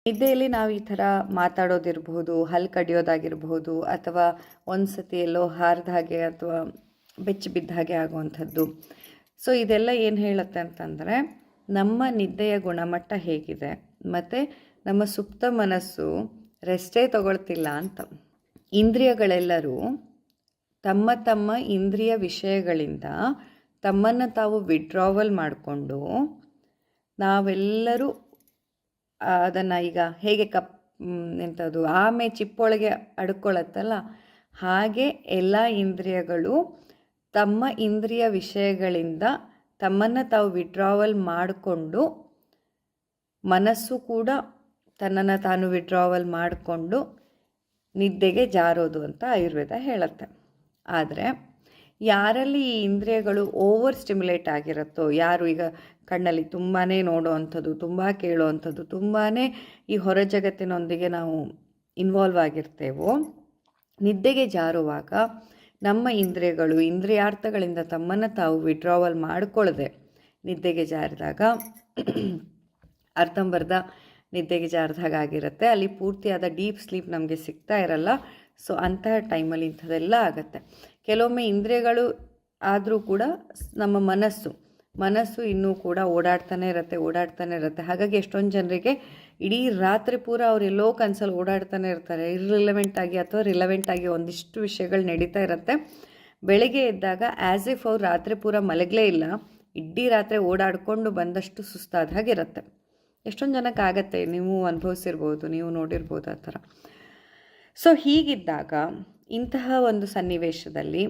ನಿದ್ದೆಯಲ್ಲಿ ನಾವು ಈ ಥರ ಮಾತಾಡೋದಿರಬಹುದು, ಹಲ್ಲು ಕಡಿಯೋದಾಗಿರಬಹುದು, ಅಥವಾ ಒಂದು ಸತಿ ಎಲ್ಲೋ ಹಾರಿದ ಹಾಗೆ ಅಥವಾ ಬೆಚ್ಚಿ ಬಿದ್ದ ಹಾಗೆ ಆಗುವಂಥದ್ದು. ಸೊ ಇದೆಲ್ಲ ಏನು ಹೇಳುತ್ತೆ ಅಂತಂದರೆ ನಮ್ಮ ನಿದ್ದೆಯ ಗುಣಮಟ್ಟ ಹೇಗಿದೆ ಮತ್ತು ನಮ್ಮ ಸುಪ್ತ ಮನಸ್ಸು ರೆಸ್ಟೇ ತಗೊಳ್ತಿಲ್ಲ ಅಂತ. ಇಂದ್ರಿಯಗಳೆಲ್ಲರೂ ತಮ್ಮ ತಮ್ಮ ಇಂದ್ರಿಯ ವಿಷಯಗಳಿಂದ ತಮ್ಮನ್ನು ತಾವು ವಿಡ್ರಾವಲ್ ಮಾಡಿಕೊಂಡು ನಾವೆಲ್ಲರೂ ಅದನ್ನು ಈಗ ಹೇಗೆ ಎಂಥದ್ದು ಆಮೆ ಚಿಪ್ಪೊಳಗೆ ಅಡ್ಕೊಳ್ಳುತ್ತಲ್ಲ, ಹಾಗೆ ಎಲ್ಲ ಇಂದ್ರಿಯಗಳು ತಮ್ಮ ಇಂದ್ರಿಯ ವಿಷಯಗಳಿಂದ ತಮ್ಮನ್ನು ತಾವು ವಿಡ್ರಾವಲ್ ಮಾಡಿಕೊಂಡು, ಮನಸ್ಸು ಕೂಡ ತನ್ನನ್ನು ತಾನು ವಿಡ್ರಾವಲ್ ಮಾಡಿಕೊಂಡು ನಿದ್ದೆಗೆ ಜಾರೋದು ಅಂತ ಆಯುರ್ವೇದ ಹೇಳುತ್ತೆ. ಆದರೆ ಯಾರಲ್ಲಿ ಈ ಇಂದ್ರಿಯಗಳು ಓವರ್ ಸ್ಟಿಮ್ಯುಲೇಟ್ ಆಗಿರುತ್ತೋ, ಯಾರು ಈಗ ಕಣ್ಣಲ್ಲಿ ತುಂಬಾ ನೋಡೋ ಅಂಥದ್ದು, ತುಂಬ ಕೇಳೋ ಅಂಥದ್ದು, ತುಂಬಾ ಈ ಹೊರ ಜಗತ್ತಿನೊಂದಿಗೆ ನಾವು ಇನ್ವಾಲ್ವ್ ಆಗಿರ್ತೇವೋ, ನಿದ್ದೆಗೆ ಜಾರುವಾಗ ನಮ್ಮ ಇಂದ್ರಿಯಗಳು ಇಂದ್ರಿಯಾರ್ಥಗಳಿಂದ ತಮ್ಮನ್ನು ತಾವು ವಿಡ್ರಾವಲ್ ಮಾಡಿಕೊಳ್ಳದೆ ನಿದ್ದೆಗೆ ಜಾರಿದಾಗ ಅರ್ಧಂಬರ್ಧ ನಿದ್ದೆಗೆ ಜಾರಿದಾಗ ಆಗಿರುತ್ತೆ. ಅಲ್ಲಿ ಪೂರ್ತಿಯಾದ ಡೀಪ್ ಸ್ಲೀಪ್ ನಮಗೆ ಸಿಗ್ತಾ ಇರಲ್ಲ. ಸೊ ಅಂತಹ ಟೈಮಲ್ಲಿ ಇಂಥದ್ದೆಲ್ಲ ಆಗುತ್ತೆ. ಕೆಲವೊಮ್ಮೆ ಇಂದ್ರಿಯಗಳು ಆದರೂ ಕೂಡ ನಮ್ಮ ಮನಸ್ಸು ಇನ್ನೂ ಕೂಡ ಓಡಾಡ್ತಾನೆ ಇರುತ್ತೆ. ಹಾಗಾಗಿ ಎಷ್ಟೊಂದು ಜನರಿಗೆ ಇಡೀ ರಾತ್ರಿ ಪೂರ ಅವರೆಲ್ಲೋ ಕನಸಲ್ಲಿ ಓಡಾಡ್ತಾನೆ ಇರ್ತಾರೆ, ಇರ್ರಿಲೆವೆಂಟಾಗಿ ಅಥವಾ ರಿಲೆವೆಂಟಾಗಿ ಒಂದಿಷ್ಟು ವಿಷಯಗಳು ನಡೀತಾ ಇರುತ್ತೆ. ಬೆಳಗ್ಗೆ ಎದ್ದಾಗ ಆ್ಯಸ್ ಇಫ್ ಅವ್ರು ರಾತ್ರಿ ಪೂರ ಮಲಗಲೇ ಇಲ್ಲ, ಇಡೀ ರಾತ್ರಿ ಓಡಾಡಿಕೊಂಡು ಬಂದಷ್ಟು ಸುಸ್ತಾದ ಹಾಗಿರುತ್ತೆ. ಎಷ್ಟೊಂದು ಜನಕ್ಕೆ ಆಗತ್ತೆ, ನೀವು ಅನುಭವಿಸಿರ್ಬೋದು, ನೀವು ನೋಡಿರ್ಬೋದು ಆ ಥರ. ಸೊ ಹೀಗಿದ್ದಾಗ ಇಂತಹ ಒಂದು ಸನ್ನಿವೇಶದಲ್ಲಿ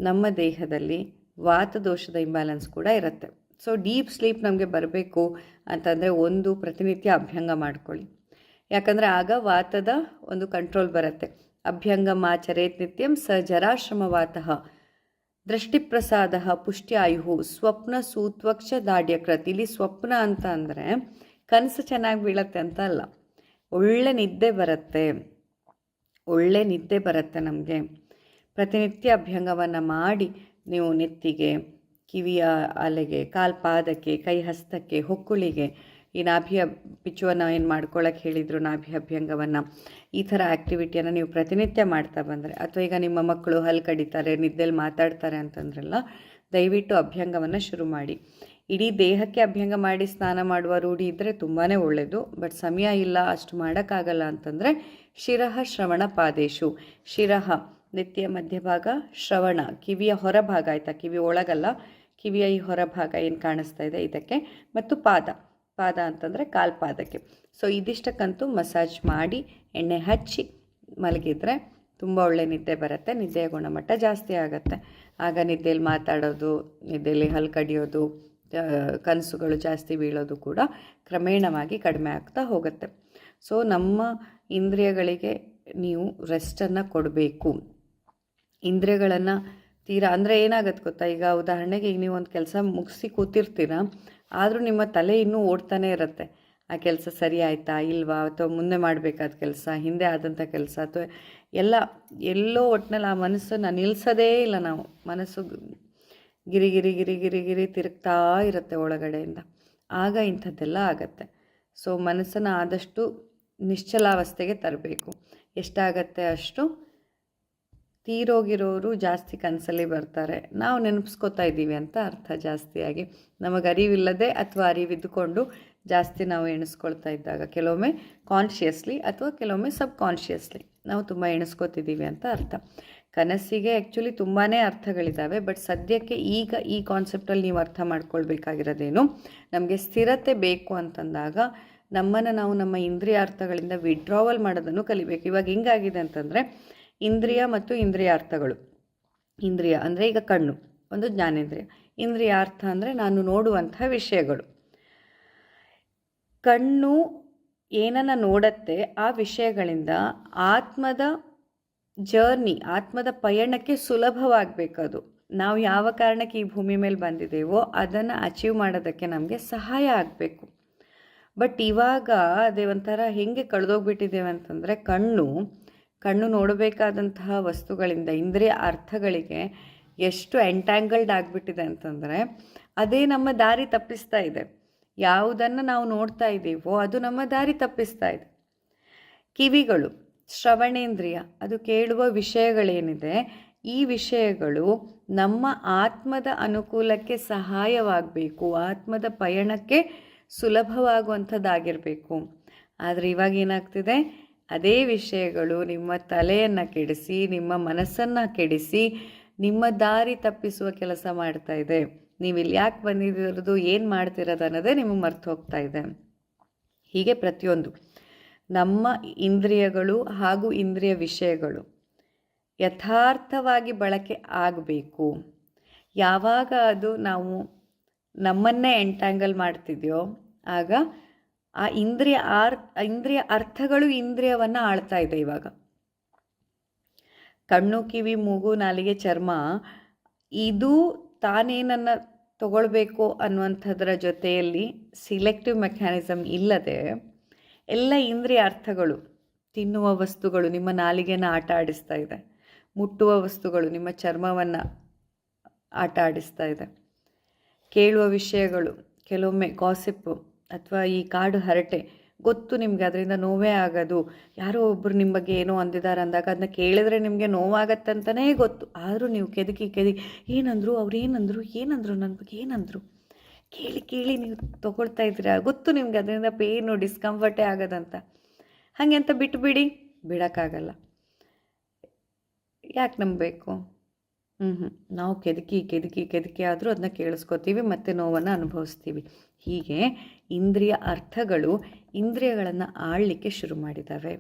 ನಮ್ಮ ದೇಹದಲ್ಲಿ ವಾತದೋಷದ ಇಂಬ್ಯಾಲೆನ್ಸ್ ಕೂಡ ಇರುತ್ತೆ. ಸೊ ಡೀಪ್ ಸ್ಲೀಪ್ ನಮಗೆ ಬರಬೇಕು ಅಂತಂದರೆ ಒಂದು ಪ್ರತಿನಿತ್ಯ ಅಭ್ಯಂಗ ಮಾಡ್ಕೊಳ್ಳಿ. ಯಾಕಂದರೆ ಆಗ ವಾತದ ಒಂದು ಕಂಟ್ರೋಲ್ ಬರುತ್ತೆ. ಅಭ್ಯಂಗಮಾಚರೇತ್ ನಿತ್ಯಂ ಸ ಜರಾಶ್ರಮ ವಾತಃ ದೃಷ್ಟಿಪ್ರಸಾದ ಪುಷ್ಟ್ಯಾಯು ಸ್ವಪ್ನ ಸೂತ್ವಕ್ಷ ದಾಢ್ಯಕೃತ್. ಇಲ್ಲಿ ಸ್ವಪ್ನ ಅಂತ ಅಂದರೆ ಕನಸು ಚೆನ್ನಾಗಿ ಬೀಳತ್ತೆ ಅಂತ ಅಲ್ಲ, ಒಳ್ಳೆ ನಿದ್ದೆ ಬರುತ್ತೆ ನಮಗೆ. ಪ್ರತಿನಿತ್ಯ ಅಭ್ಯಂಗವನ್ನು ಮಾಡಿ ನೀವು ನೆತ್ತಿಗೆ, ಕಿವಿಯ ಅಲೆಗೆ, ಕಾಲ್ಪಾದಕ್ಕೆ, ಕೈ ಹಸ್ತಕ್ಕೆ, ಹೊಕ್ಕುಳಿಗೆ, ಈ ನಾಭಿಯ ಪಿಚ್ಚುವನ್ನು ಏನು ಮಾಡ್ಕೊಳ್ಳೋಕೆ ಹೇಳಿದರು, ನಾಭಿ ಅಭ್ಯಂಗವನ್ನು, ಈ ಥರ ಆ್ಯಕ್ಟಿವಿಟಿಯನ್ನು ನೀವು ಪ್ರತಿನಿತ್ಯ ಮಾಡ್ತಾ ಬಂದರೆ, ಅಥವಾ ಈಗ ನಿಮ್ಮ ಮಕ್ಕಳು ಹಲ್ಲು ಕಡಿತಾರೆ, ನಿದ್ದೆಯಲ್ಲಿ ಮಾತಾಡ್ತಾರೆ ಅಂತಂದ್ರಲ್ಲ, ದಯವಿಟ್ಟು ಅಭ್ಯಂಗವನ್ನು ಶುರು ಮಾಡಿ. ಇಡೀ ದೇಹಕ್ಕೆ ಅಭ್ಯಂಗ ಮಾಡಿ ಸ್ನಾನ ಮಾಡುವ ರೂಢಿ ಇದ್ದರೆ ತುಂಬಾ ಒಳ್ಳೆಯದು. ಬಟ್ ಸಮಯ ಇಲ್ಲ, ಅಷ್ಟು ಮಾಡೋಕ್ಕಾಗಲ್ಲ ಅಂತಂದರೆ ಶಿರಃ ಶ್ರವಣ ಪಾದೇಶು, ಶಿರಃ ನೆತ್ತಿಯ ಮಧ್ಯಭಾಗ, ಶ್ರವಣ ಕಿವಿಯ ಹೊರಭಾಗ, ಆಯಿತಾ, ಕಿವಿ ಒಳಗಲ್ಲ, ಕಿವಿಯ ಈ ಹೊರಭಾಗ ಏನು ಕಾಣಿಸ್ತಾ ಇದೆ ಇದಕ್ಕೆ, ಮತ್ತು ಪಾದ ಅಂತಂದರೆ ಕಾಲ್ಪಾದಕ್ಕೆ. ಸೊ ಇದಿಷ್ಟಕ್ಕಂತೂ ಮಸಾಜ್ ಮಾಡಿ ಎಣ್ಣೆ ಹಚ್ಚಿ ಮಲಗಿದರೆ ತುಂಬ ಒಳ್ಳೆ ನಿದ್ದೆ ಬರುತ್ತೆ. ನಿದ್ದೆಯ ಗುಣಮಟ್ಟ ಜಾಸ್ತಿ ಆಗುತ್ತೆ. ಆಗ ನಿದ್ದೆಯಲ್ಲಿ ಮಾತಾಡೋದು, ನಿದ್ದೆಯಲ್ಲಿ ಹಲ್ಲು ಕಡಿಯೋದು, ಕನಸುಗಳು ಜಾಸ್ತಿ ಬೀಳೋದು ಕೂಡ ಕ್ರಮೇಣವಾಗಿ ಕಡಿಮೆ ಆಗ್ತಾ ಹೋಗುತ್ತೆ. ಸೊ ನಮ್ಮ ಇಂದ್ರಿಯಗಳಿಗೆ ನೀವು ರೆಸ್ಟನ್ನು ಕೊಡಬೇಕು. ಇಂದ್ರಿಯಗಳನ್ನು ತೀರಾ ಅಂದರೆ ಏನಾಗುತ್ತೆ ಗೊತ್ತಾ, ಈಗ ಉದಾಹರಣೆಗೆ ಈಗ ನೀವು ಒಂದು ಕೆಲಸ ಮುಗಿಸಿ ಕೂತಿರ್ತೀರ, ಆದರೂ ನಿಮ್ಮ ತಲೆ ಇನ್ನೂ ಓಡ್ತಾನೆ ಇರುತ್ತೆ. ಆ ಕೆಲಸ ಸರಿ ಆಯಿತಾ ಇಲ್ವಾ, ಅಥವಾ ಮುಂದೆ ಮಾಡಬೇಕಾದ ಕೆಲಸ, ಹಿಂದೆ ಆದಂಥ ಕೆಲಸ, ಅಥವಾ ಎಲ್ಲೋ ಒಟ್ಟಿನಲ್ಲಿ ಆ ಮನಸ್ಸನ್ನು ನಿಲ್ಲಿಸೋದೇ ಇಲ್ಲ ನಾವು. ಮನಸ್ಸು ಗಿರಿ ತಿರುಗ್ತಾ ಇರುತ್ತೆ ಒಳಗಡೆಯಿಂದ. ಆಗ ಇಂಥದ್ದೆಲ್ಲ ಆಗತ್ತೆ. ಸೊ ಮನಸ್ಸನ್ನು ಆದಷ್ಟು ನಿಶ್ಚಲಾವಸ್ಥೆಗೆ ತರಬೇಕು. ಎಷ್ಟಾಗತ್ತೆ ಅಷ್ಟು. ತೀರೋಗಿರೋರು ಜಾಸ್ತಿ ಕನಸಲ್ಲಿ ಬರ್ತಾರೆ, ನಾವು ನೆನಪಿಸ್ಕೋತಾ ಇದ್ದೀವಿ ಅಂತ ಅರ್ಥ. ಜಾಸ್ತಿಯಾಗಿ ನಮಗೆ ಅರಿವಿಲ್ಲದೆ ಅಥವಾ ಅರಿವಿದ್ದುಕೊಂಡು ಜಾಸ್ತಿ ನಾವು ಎಣಿಸ್ಕೊಳ್ತಾ ಇದ್ದಾಗ, ಕೆಲವೊಮ್ಮೆ ಕಾನ್ಷಿಯಸ್ಲಿ ಅಥವಾ ಕೆಲವೊಮ್ಮೆ ಸಬ್ ಕಾನ್ಷಿಯಸ್ಲಿ ನಾವು ತುಂಬ ಎಣಿಸ್ಕೋತಿದ್ದೀವಿ ಅಂತ ಅರ್ಥ. ಕನಸಿಗೆ ಆ್ಯಕ್ಚುಲಿ ತುಂಬಾ ಅರ್ಥಗಳಿದ್ದಾವೆ. ಬಟ್ ಸದ್ಯಕ್ಕೆ ಈಗ ಈ ಕಾನ್ಸೆಪ್ಟಲ್ಲಿ ನೀವು ಅರ್ಥ ಮಾಡ್ಕೊಳ್ಬೇಕಾಗಿರೋದೇನು, ನಮಗೆ ಸ್ಥಿರತೆ ಬೇಕು ಅಂತಂದಾಗ ನಮ್ಮನ್ನು ನಾವು ನಮ್ಮ ಇಂದ್ರಿಯಾರ್ಥಗಳಿಂದ ವಿಡ್ರಾವಲ್ ಮಾಡೋದನ್ನು ಕಲಿಬೇಕು. ಇವಾಗ ಹೆಂಗಾಗಿದೆ ಅಂತಂದರೆ, ಇಂದ್ರಿಯ ಮತ್ತು ಇಂದ್ರಿಯಾರ್ಥಗಳು. ಇಂದ್ರಿಯ ಅಂದರೆ ಈಗ ಕಣ್ಣು ಒಂದು ಜ್ಞಾನೇಂದ್ರಿಯ, ಇಂದ್ರಿಯಾರ್ಥ ಅಂದರೆ ನಾನು ನೋಡುವಂಥ ವಿಷಯಗಳು. ಕಣ್ಣು ಏನನ್ನು ನೋಡತ್ತೆ ಆ ವಿಷಯಗಳಿಂದ ಆತ್ಮದ ಜರ್ನಿ, ಆತ್ಮದ ಪಯಣಕ್ಕೆ ಸುಲಭವಾಗಬೇಕದು. ನಾವು ಯಾವ ಕಾರಣಕ್ಕೆ ಈ ಭೂಮಿ ಮೇಲೆ ಬಂದಿದ್ದೇವೋ ಅದನ್ನು ಅಚೀವ್ ಮಾಡೋದಕ್ಕೆ ನಮಗೆ ಸಹಾಯ ಆಗಬೇಕು. ಬಟ್ ಇವಾಗ ಅದೇ ಒಂಥರ ಹೆಂಗೆ ಕಳೆದೋಗ್ಬಿಟ್ಟಿದ್ದೇವೆ ಅಂತಂದರೆ, ಕಣ್ಣು ನೋಡಬೇಕಾದಂತಹ ವಸ್ತುಗಳಿಂದ ಇಂದ್ರಿಯ ಅರ್ಥಗಳಿಗೆ ಎಷ್ಟು ಎಂಟ್ಯಾಂಗಲ್ಡ್ ಆಗಿಬಿಟ್ಟಿದೆ ಅಂತಂದರೆ, ಅದೇ ನಮ್ಮ ದಾರಿ ತಪ್ಪಿಸ್ತಾ ಇದೆ. ಯಾವುದನ್ನು ನಾವು ನೋಡ್ತಾ ಇದ್ದೀವೋ ಅದು ನಮ್ಮ ದಾರಿ ತಪ್ಪಿಸ್ತಾ ಇದೆ. ಕಿವಿಗಳು, ಶ್ರವಣೇಂದ್ರಿಯ, ಅದು ಕೇಳುವ ವಿಷಯಗಳೇನಿದೆ, ಈ ವಿಷಯಗಳು ನಮ್ಮ ಆತ್ಮದ ಅನುಕೂಲಕ್ಕೆ ಸಹಾಯವಾಗಬೇಕು, ಆತ್ಮದ ಪಯಣಕ್ಕೆ ಸುಲಭವಾಗುವಂಥದ್ದಾಗಿರಬೇಕು. ಆದರೆ ಇವಾಗ ಏನಾಗ್ತಿದೆ, ಅದೇ ವಿಷಯಗಳು ನಿಮ್ಮ ತಲೆಯನ್ನು ಕೆಡಿಸಿ, ನಿಮ್ಮ ಮನಸ್ಸನ್ನು ಕೆಡಿಸಿ, ನಿಮ್ಮ ದಾರಿ ತಪ್ಪಿಸುವ ಕೆಲಸ ಮಾಡ್ತಾ ಇದೆ. ನೀವು ಇಲ್ಲಿ ಯಾಕೆ ಬಂದಿರೋದು, ಏನು ಮಾಡ್ತಿರೋದು ಅನ್ನೋದೇ ನಿಮಗೆ ಮರ್ತು ಹೋಗ್ತಾ ಇದೆ. ಹೀಗೆ ಪ್ರತಿಯೊಂದು ನಮ್ಮ ಇಂದ್ರಿಯಗಳು ಹಾಗೂ ಇಂದ್ರಿಯ ವಿಷಯಗಳು ಯಥಾರ್ಥವಾಗಿ ಬಳಕೆ ಆಗಬೇಕು. ಯಾವಾಗ ಅದು ನಾವು ನಮ್ಮನ್ನೇ ಎಂಟ್ಯಾಂಗಲ್ ಮಾಡ್ತಿದೆಯೋ ಆಗ ಆ ಇಂದ್ರಿಯ ಅರ್ಥಗಳು ಇಂದ್ರಿಯವನ್ನು ಆಳ್ತಾ ಇದೆ. ಇವಾಗ ಕಣ್ಣು, ಕಿವಿ, ಮೂಗು, ನಾಲಿಗೆ, ಚರ್ಮ ಇದು ತಾನೇನನ್ನು ತಗೊಳ್ಬೇಕು ಅನ್ನುವಂಥದ್ರ ಜೊತೆಯಲ್ಲಿ ಸಿಲೆಕ್ಟಿವ್ ಮೆಕ್ಯಾನಿಸಮ್ ಇಲ್ಲದೆ ಎಲ್ಲ ಇಂದ್ರಿಯ ಅರ್ಥಗಳು, ತಿನ್ನುವ ವಸ್ತುಗಳು ನಿಮ್ಮ ನಾಲಿಗೆಯನ್ನು ಆಟ ಆಡಿಸ್ತಾ ಇದೆ, ಮುಟ್ಟುವ ವಸ್ತುಗಳು ನಿಮ್ಮ ಚರ್ಮವನ್ನು ಆಟ ಆಡಿಸ್ತಾ ಇದೆ, ಕೇಳುವ ವಿಷಯಗಳು ಕೆಲವೊಮ್ಮೆ ಗಾಸಿಪ್ಪು ಅಥವಾ ಈ ಕಾಡು ಹರಟೆ ಗೊತ್ತು ನಿಮಗೆ, ಅದರಿಂದ ನೋವೇ ಆಗೋದು. ಯಾರೋ ಒಬ್ಬರು ನಿಮ್ಮ ಬಗ್ಗೆ ಏನೋ ಅಂದಿದ್ದಾರೆ ಅಂದಾಗ ಅದನ್ನ ಕೇಳಿದ್ರೆ ನಿಮಗೆ ನೋವಾಗತ್ತಂತಲೇ ಗೊತ್ತು, ಆದರೂ ನೀವು ಕೆದಕಿ ಏನಂದರು, ಅವ್ರು ಏನಂದರು ನನ್ನ ಬಗ್ಗೆ ಏನಂದರು ಕೇಳಿ ನೀವು ತೊಗೊಳ್ತಾ ಇದ್ದೀರಾ. ಗೊತ್ತು ನಿಮಗೆ ಅದರಿಂದ ಪೇನು, ಡಿಸ್ಕಂಫರ್ಟೇ ಆಗೋದಂತ. ಹಾಗೆ ಅಂತ ಬಿಟ್ಟುಬಿಡಿ, ಬಿಡೋಕ್ಕಾಗಲ್ಲ. ಯಾಕೆ ನಂಬಬೇಕು? ನಾವು ಕೆದಕಿ ಆದರೂ ಅದನ್ನ ಕೇಳಿಸ್ಕೊತೀವಿ, ಮತ್ತು ನೋವನ್ನು ಅನುಭವಿಸ್ತೀವಿ. ಹೀಗೆ ಇಂದ್ರಿಯ ಅರ್ಥಗಳು ಇಂದ್ರಿಯಗಳನ್ನು ಆಳಲಿಕ್ಕೆ ಶುರು ಮಾಡಿದ್ದಾವೆ.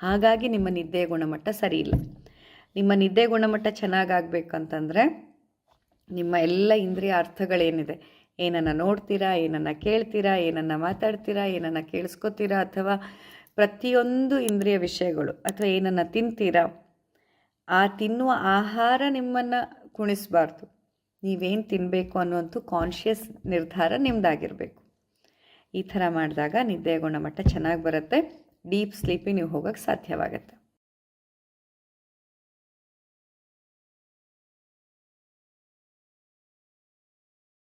ಹಾಗಾಗಿ ನಿಮ್ಮ ನಿದ್ದೆಯ ಗುಣಮಟ್ಟ ಸರಿ ಇಲ್ಲ. ನಿಮ್ಮ ನಿದ್ದೆ ಗುಣಮಟ್ಟ ಚೆನ್ನಾಗಾಗಬೇಕಂತಂದರೆ ನಿಮ್ಮ ಎಲ್ಲ ಇಂದ್ರಿಯ ಅರ್ಥಗಳೇನಿದೆ, ಏನನ್ನು ನೋಡ್ತೀರಾ, ಏನನ್ನು ಕೇಳ್ತೀರಾ, ಏನನ್ನು ಮಾತಾಡ್ತೀರಾ, ಏನನ್ನು ಕೇಳಿಸ್ಕೊತೀರಾ, ಅಥವಾ ಪ್ರತಿಯೊಂದು ಇಂದ್ರಿಯ ವಿಷಯಗಳು, ಅಥವಾ ಏನನ್ನು ತಿಂತೀರಾ, ಆ ತಿನ್ನುವ ಆಹಾರ ನಿಮ್ಮನ್ನು ಕುಣಿಸಬಾರ್ದು. ನೀವೇನು ತಿನ್ನಬೇಕು ಅನ್ನುವಂಥ ಕಾನ್ಷಿಯಸ್ ನಿರ್ಧಾರ ನಿಮ್ಮದಾಗಿರಬೇಕು. ಈ ಥರ ಮಾಡಿದಾಗ ನಿದ್ದೆಯ ಗುಣಮಟ್ಟ ಚೆನ್ನಾಗಿ ಬರುತ್ತೆ. ಡೀಪ್ ಸ್ಲೀಪಿಗೆ ನೀವು ಹೋಗೋಕ್ಕೆ ಸಾಧ್ಯವಾಗುತ್ತೆ.